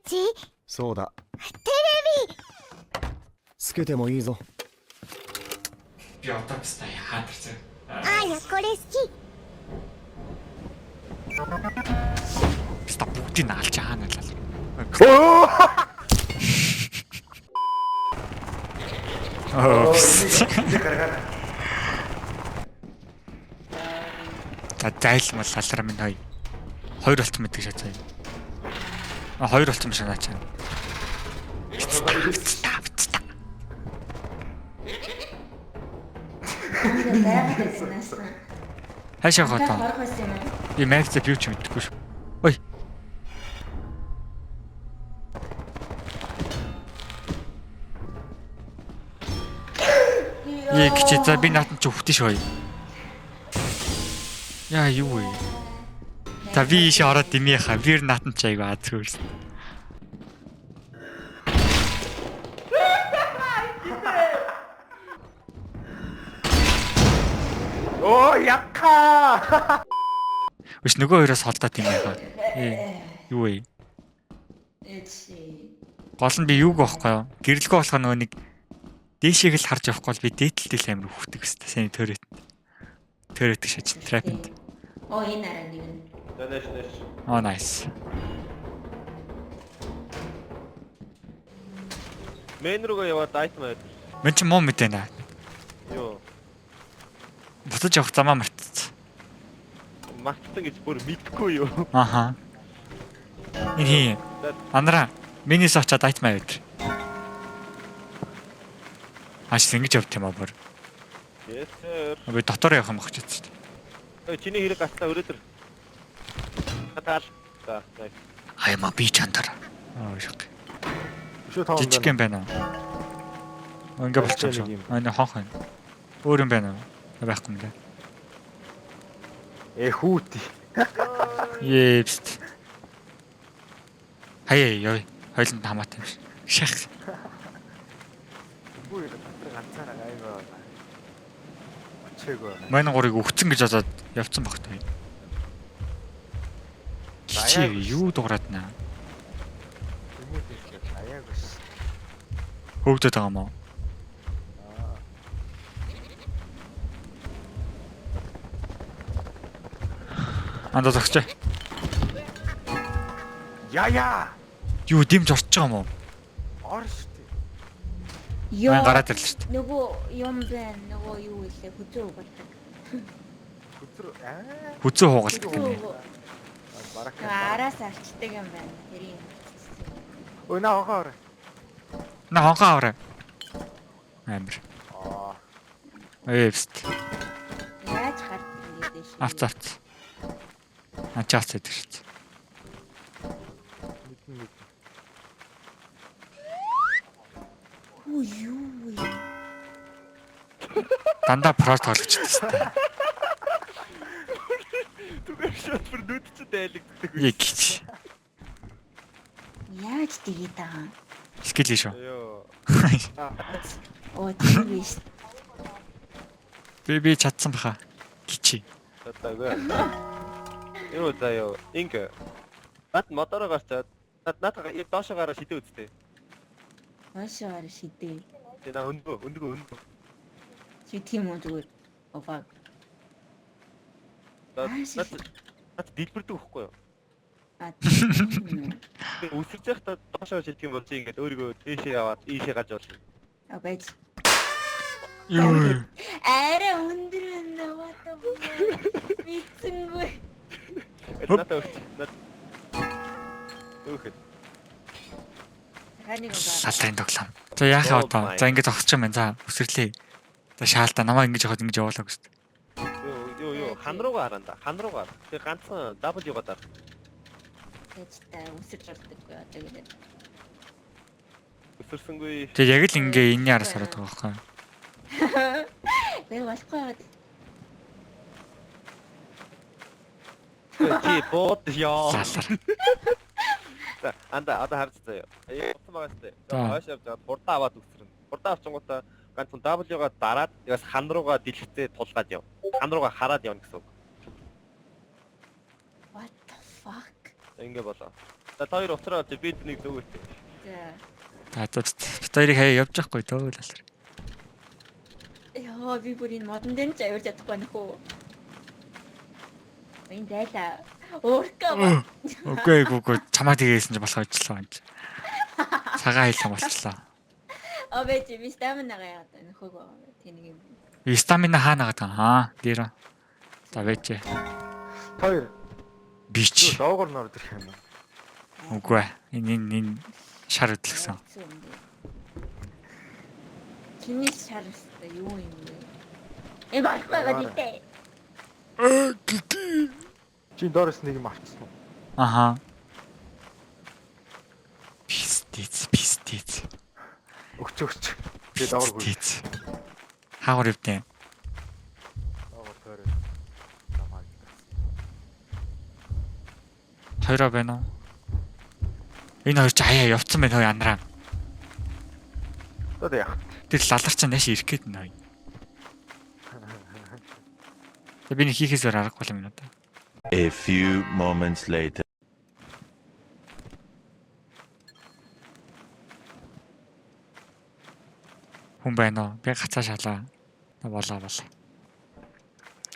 ちそうだ。テレビつけてもいいぞ。 Би одоо бистаа яадаг. あやこれ好き Бистаа бүгдийг наалж хаана л. За зайлмал лалраа минь хой. 2 болт мэддэг шатаа. 2 болт юм шанаа чана. Хашаа хатаа. Би мэвцэ бив ч мэддэггүй шүү. Ой. Чи за би наатан ч өвтөн шүү. Яа юу вэ? Та би ийш ороод димийхаа бир наатан ч айгаа зүрс. Оо яка. Биш нөгөө хоёроос холдоод димийхаа. Юу вэ? Гол нь би юуг байхгүй юу? Гэрэлгүй болох нөгөө нэг дээшийг л харж явахгүй бол би дээдлэлтэй амир хөвтөг өстэй. Сайн төрөт шаж трапент. Оо энэ арай нэг нь. Дэш. Oh nice. Мен рүүгээ яваад айтмаа. Мен ч муу мэдэнэ. Йоо. Буцаж явах замаа мартчихсан. Мартсан гэж бүр мэдхгүй юу. Аха. Иний. Андраа минийс очоод айтмаа яваад. Аш ингэж явт юм аа бүр. Yes sir. Би дотор явах юм багч шүү дээ. Ой чиний хэрэг гацлаа өрөөдөр. Хатаал. За. Аймаа би чандар. Шок. Шүү таа. Жижиг юм байна. Ингээ болчихсон. Энэ хонх байна. Өөр юм байна. Байхгүй юм даа. Хүүти. Епст. Хаяа ёо. Хойлонд хамаатай юм шиг. Шах. Бүү ганцаараа айгаа. Очээгөө. Манай гурыг өгцөн гэж бодоод явцсан багтай. Чи юу дуурайд наа? Аяагс. Хөвдөд байгаа мó. Анда зогсож. Яя. Юу димж орж байгаа мó? Ор штэ. Йоо. Мэн гараад ирлээ шүү дээ. Нөгөө юм байна. Нөгөө юу вэ? Хүзөө угаалдаг. Хүзрүү Хүзөө хуугалдаг гинэ. барак. Араас арчдаг юм байна. Тэрийг. Ой наахаар. На хонхоо аваа. Амир. Эвст. Яаж гардаг юм бэ дэш? Авц. Ачаац гэдэг шүү дээ. Хүү юу вэ? Дандаа про тоглогчтой шүү дээ. Түгээр шот бүр нүдч дайлагддаг. Ягч. Яаж тэгээд байгаа? Скил шүү. Йоо. Оо тийм биш. Би чадсан баха. Гिची. Татагаа. Юу заяа. Инг. Бат мотороо гарчаад наатаа яг доошоо гараа шидэ үзтээ. Машаар шидээ. Тэгээ на өндгөө. Чи тийм үү зүгээр. Оваа. Наад дэлбэрдэг байхгүй юу? А. Би үсэрч байхдаа доошоо шидэх юм бол чи ингээд өөрийгөө дээшээ аваад ийшээ гаж болно. Окей. Юу. Арай өндөр наваад мэдсэнгүй. Надад Өөхөд. Ханийг байгаа. Салрын тоглоом. За яахаа одоо. За ингэж зогсож юм байна. За өсөрлөө. За шаалтаа намаа ингэж явахад ингэж явуулаа гэж. Юу хан руугаа хараа. Хан руугаа. Тэгээ ганцхан дабл юугаа даа. Тэгэж та үсэрч болдоггүй одоо гэдэг. Өсөрсөнгүй. Тэгээ яг л ингээ энэний араас ороод байгаа байхгүй. Би болохгүй яваад. Чи бод яа. Салар. За анда одоо харж заяа. Утсан байгаа сте. Хойш явж байгаа хурдаа аваад үсрэн. Хурдаа авчингуудаа ганцхан W-га дараад ягас хан руугаа дэлгэцээ тулгаад яв. Хан руугаа хараад явна гэсэн үг. What the fuck? Ингээ болоо. За хоёр уцраа бид нэг дөгөөт. За. Битэрийг хаяа явж байхгүй дөө л алар. Яа, би бүр энэ модон дээр ч авирч чадахгүй нөхөө. Энэ зайлаа. Ууркаа. Үгүй чамаа тэгээсэн чи болох ажиллаа энэ. Цагаан хэлсэн болчихлоо. Обэ чи би стаминага яагаад нөхөөгөө тэнийг юм. Стамина хаана гадаг аа дээр. За вэж. Хоёр. Бич. Доогор нор дэрх юм. Үгүй энэ шар хөдлөсөн. Чиний шарстай юу юм бэ? Багтаага дитээ. Чи доороос нэг юм авчихсан уу? Аха. Пистиц. Өгч. Тэгээ доогор хүй. Хаагур өвдөө. Доогор тойроо. Намайг. Хоёроо байна уу? Энэ хоёр ч аяа явцсан байна хөө яндраа. Одоо яах? Тэр лалар чинь нааш ирэх гээд нөө. Би нэг хийхээс өөр аргагүй юм надаа. A few moments later. Хүн байна уу? Би гацаа шалаа. Болоо.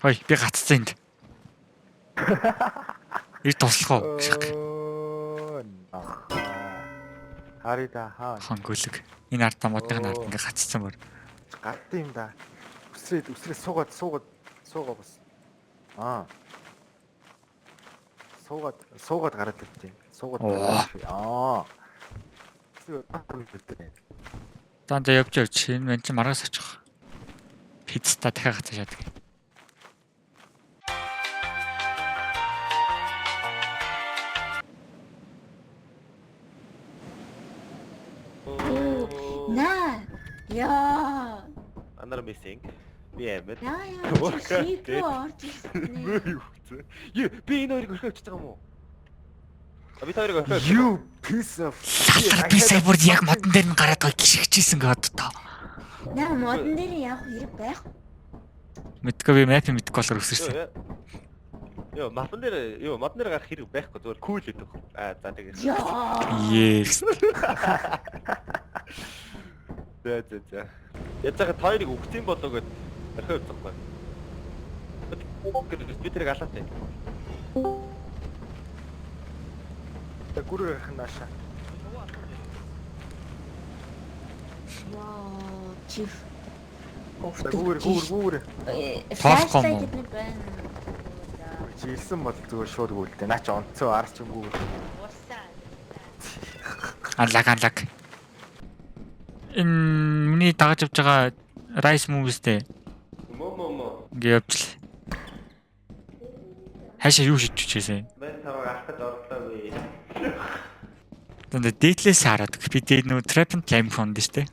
Хой, би гацсан энд. Ир туслах уу? Харида хаа. Хан гөлөг. Энэ артаа модны нарт ингээ гацсан мөр. Гад юм да. Үсрээ суугаад бас. Аа. Суугаад гараад ирдээ. Суугаад. Аа. Танд явж энэ мэн чи маргаас очих. Пицца дахиад гацаа шаадаг. На. Яа. Another missing. Би амир. Яа. Шийдвэр орж ирсэн. Юу би энэ хоёрыг өрхөж байгаа юм уу? Би хоёрыг өрхөж. You piece of Би сая бүр яг модон дээр нь гараад гоо гიშгчээсэн гээд тоо. Наа модон дээр явах хэрэг байх. Мэдгүй би мэп мэдгүй болохоор өсөрсөн. Модон дээр гарах хэрэг байхгүй зүгээр кул гэдэг. За тэгээд. Yes. За. Язаг хоёрыг өгсөн болоо гэд орхиод зогсоо. Би тэрийг алаатай. Та гүрээр ханааша. Вау, чиф. Гүрээр. Тоолохгүй. Чи илсэн бол зүгээр шууд гүйлдэ. Наа чи онцоо арч юм гүр. Анлаг. Энэ миний дагаж явж байгаа Rice Movies-тэй. Мо. Ингээ явж л. Хаашаа юу шийдэж чижээсэн? Мен таваа ахад орлоо би. Тэнд дээдлээс хараад би дээд нөө Trap and Climb фонд шүү дээ.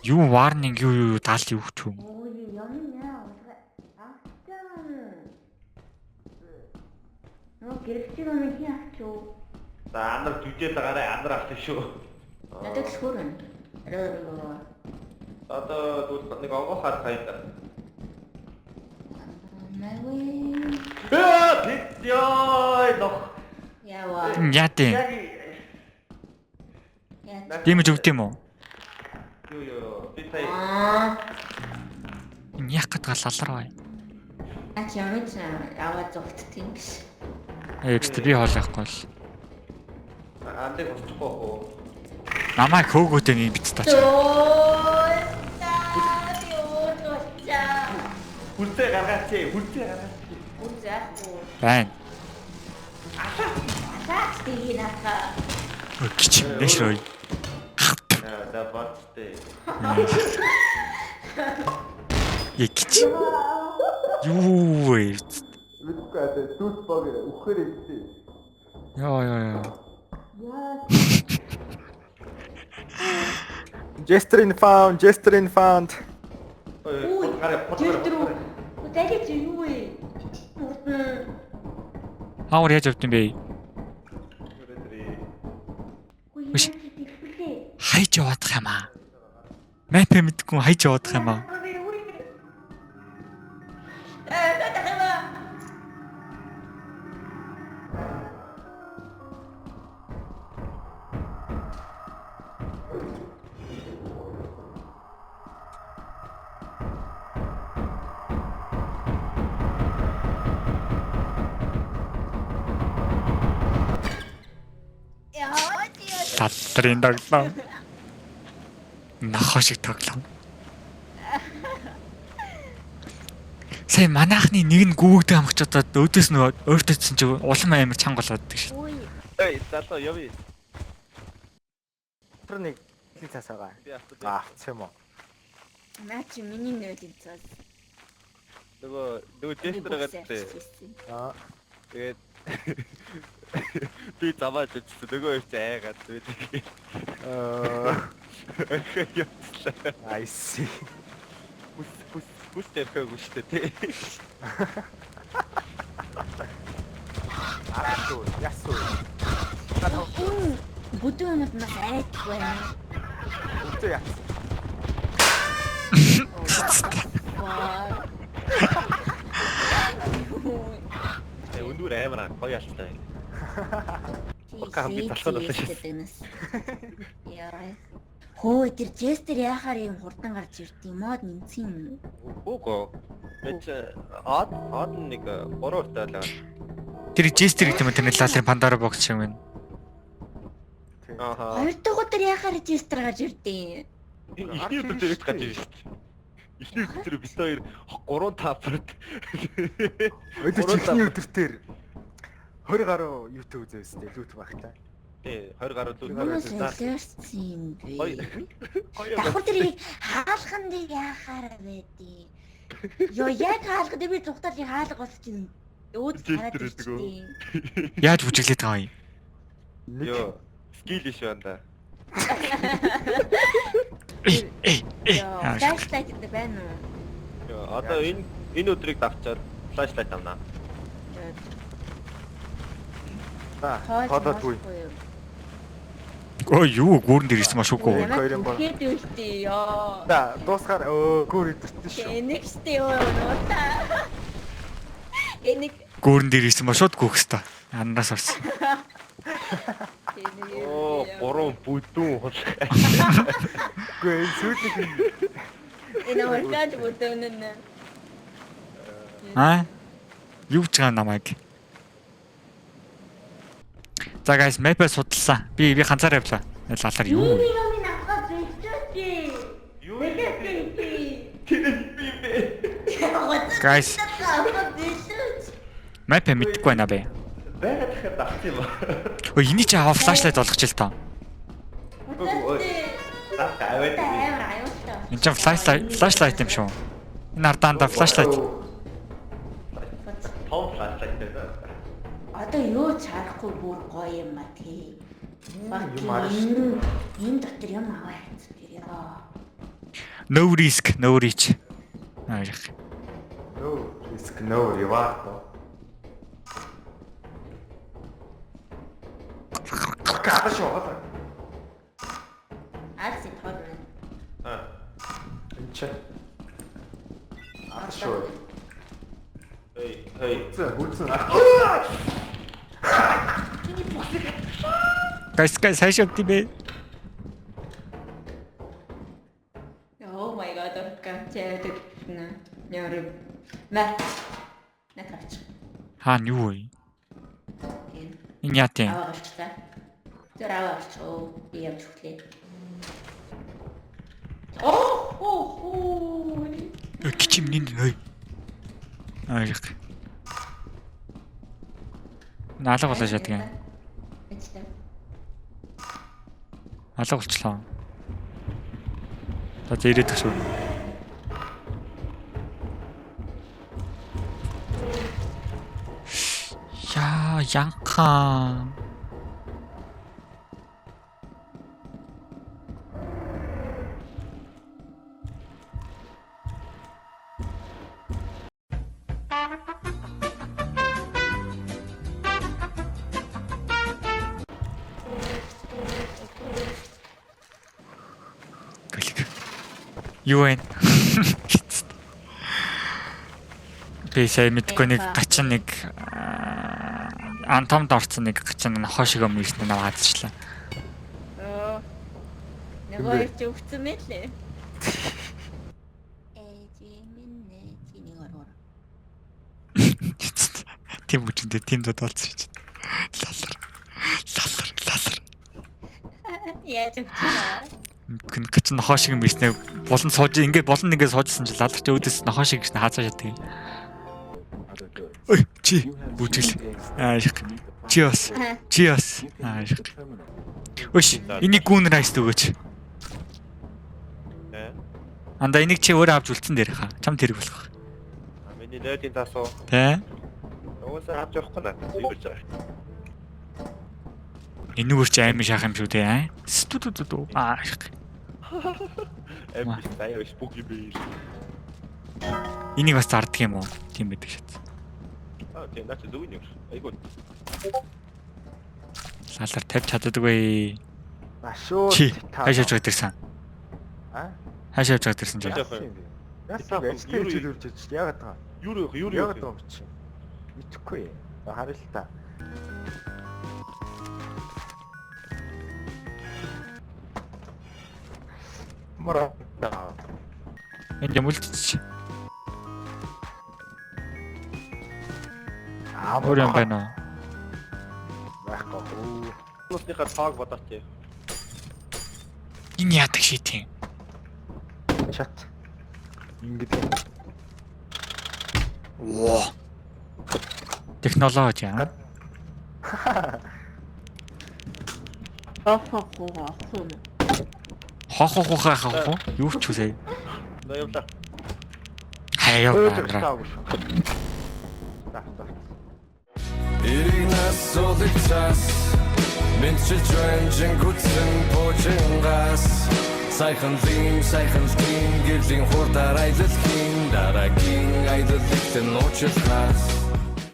Юу warning юу даалт юу ч юм. Гэрчиг юм хийчихв. За анар зүжээл гараа анар авсан шүү. Надад шүүрэн. Одоо дүүс нэг онгоо хаад хайда. Мавэ. Яа, нох. Яа. Яатын. Димэж өгд юм уу? Юу, би сая. Яг гэдэг лалар бай. Ач ямаач аваад зогтдtiin гэж. Ээжтэй би хоол явахгүй л. Андыг усчихгүй хөө. Намайг хөөгөөтэй нэг бит таач. Хүртээ гаргаач. Үзэхгүй. Байна. Атаач тийм нахаа. Кич нэшрой. За баттэй. Кич. Юу вэ? Мэдгүй адаа дүүс богоо үхээр идсэн. Яа. Jester in found. Ой, гараа. Үдээч юу вэ? Хавар яаж явд юм бэ? Биш. Хайж яваадах юм аа. Мэпэ мэдгүй хайж яваадах юм аа. Лалдрын тоглоом. Нохоо шиг тоглоом. Сая манайхны нэг нь гүгдээ хамгач одоо өөдөөс нөгөө өөртөөсөн чи улам амар чанга болоод гэж. Ой. Эй, залуу явъя. Тэр нэг хин цаас байгаа. Би авчих. Авчих юм уу? Наа чи миний нөөдийн цаас. Нөгөө жестер гэдэг. Аа. Тэгээд би замаач үзсэн. Нөгөө их айгаад байдаг. I see. Хүс тэрхэг үстэй тий. Асуу, ясуу. Энэ бүдүүнүүд нас айдгүй байна. Үгүй яа. Өндөр амар гоё алтай. Бака хамби талхаад байна. Яа. Хөө тэр жестер яхаар юм хурдан гарч ирд юм мод нэмсэн юм. Үгүй. Эч ад нэг 3 уртаа л. Тэр жестер гэдэг юм тэр лалрын Пандора бокс шиг байна. Ааха. Хоёр дахь өдөр яхаар жестер гарч ирдээ. Ихний өдөр дээр гарч ирж шүү дээ. Ихний өдөр бид хоёр 3-5 урт. Өдөр чихний өдөр дээр 20 гаруй YouTube үзээстэй лүүт багтаа. Тий, 20 гаруй лүүт Хүмүүс гараад солиорсон юм бэ. Гоё. Давхар тэрийг хаалхан дээр яхаар байдیں۔ Йоо яг хаалгад би зүгталыг хаалга болсон чинь өөд хараад ирчихсэн. Яаж бүжиглээд байгаа юм? Йоо, скил иш байна да. Йоо, флашлайт гэдэг байна уу? Йоо, одоо энэ өдрийг давчаад флашлайт авнаа. Ходоодгүй. Ой юу гүүрэн дээр ирсэн маш үгүй. Хэд үлдээ ёо. Да, дуусгаар гүүр идэрсэн шүү. Энэгстэй ёо нуута. Энийг Гүүрэн дээр ирсэн ба шууд гүөх хэвээр. Аннаас орсон. Оо, 3 бүдүүн хол. Гүй сүйтлэг. энэ уркад бүдүүн нэ. Аа? Юу ч гоо намайг. За guys, map-ыг судалсан. Би ганцаараа явлаа. Лалар юу? Миний авах бэлчээч. Юу Guys, map мэдгүй байна бэ? байгаад дахиад авах юм ба. Ой, эний чи аваа флашлайт болгоч л таа. Аваад. Энд чинь флашлайт юм шүү. Энэ ардаанда флашлайт. Том флашлайт байна. Одоо юу ч харахгүй бүр гоё юм а тий. Энэ дотор юм аваа хайцсан тэр яа. No risk, no reach. Аях. No risk, no reward. Каашоо. Арси тоо. Энд Ашоо. Эй. Хүлцэн. Guys, хайшаа тибэ. Oh my god, оркамчаад нэ. Яарэ. Натач. Хаа юу вэ? Энэ яа тийм. Аваарчтай. Тэр аваарч оо би явж хүлээ. Оо. Кичим нинд нөө. Аях. Наалга болоо шатган. Алга болчлоо. За ирээд төсөө. Яа, янхаа. Юу вэ? Би сая мэдгүй нэг гачин нэг антомд орсон нэг гачин хошиг юм ирсэн нь аваадчлаа. Нөгөө ч өвцөн мэлээ. Минь чиний ороо. Тийм үчиндээ тийм дод болсон шүү дээ. Лалар. Яаж өгчээ. Гинч нохоо шиг юм бишнэ. Болон сууж ингээд суужсэн чи ладарч өөдөөс нохоо шиг гişнэ хаацаа шатдаг. Ой чи бүжил. Чи бас. Өш энийг гүүнэр хайст өгөөч. Анда энийг чи өөрөө авч үлдсэн дээр хаа. Чам тэрэг болох. Миний нөөдийн тасуу. Тэ? Уусаа авч явахгүй надад зүйлж байгаа. Энэгээр чи аймаг шахах юм шүү дээ. Студудуу. Эм бистай спуки бил. Энийг бас зарддаг юм уу? Тийм байдаг шат. Тийм наач зүг юм. Айгуу. Лалар тавьж чаддаггүй. Машуу. Чи хаашаа явж ирсэн? Хаашаа явж ирсэн чи? Яагаад таа? Юу Яагаад таа чи? Итгэхгүй. Харъя л та. Мара. Энд юм үлдчих. Өөр юм байна уу? Байхгүй. Нусныхаа цааг бодооч. Энэ яадаг шийт юм. Чат. Ингээд. Оо. Технологи аа. Хохохохохоо. Юу ч үсэй. За явлаа. Хаяа. Иригнас улицаас Мэнчилж байна жингүцэн пуужингаас Сайхан лим гэрлийн хурдаар аялал хийн Дараагийн аялал ихтэн уучлахаас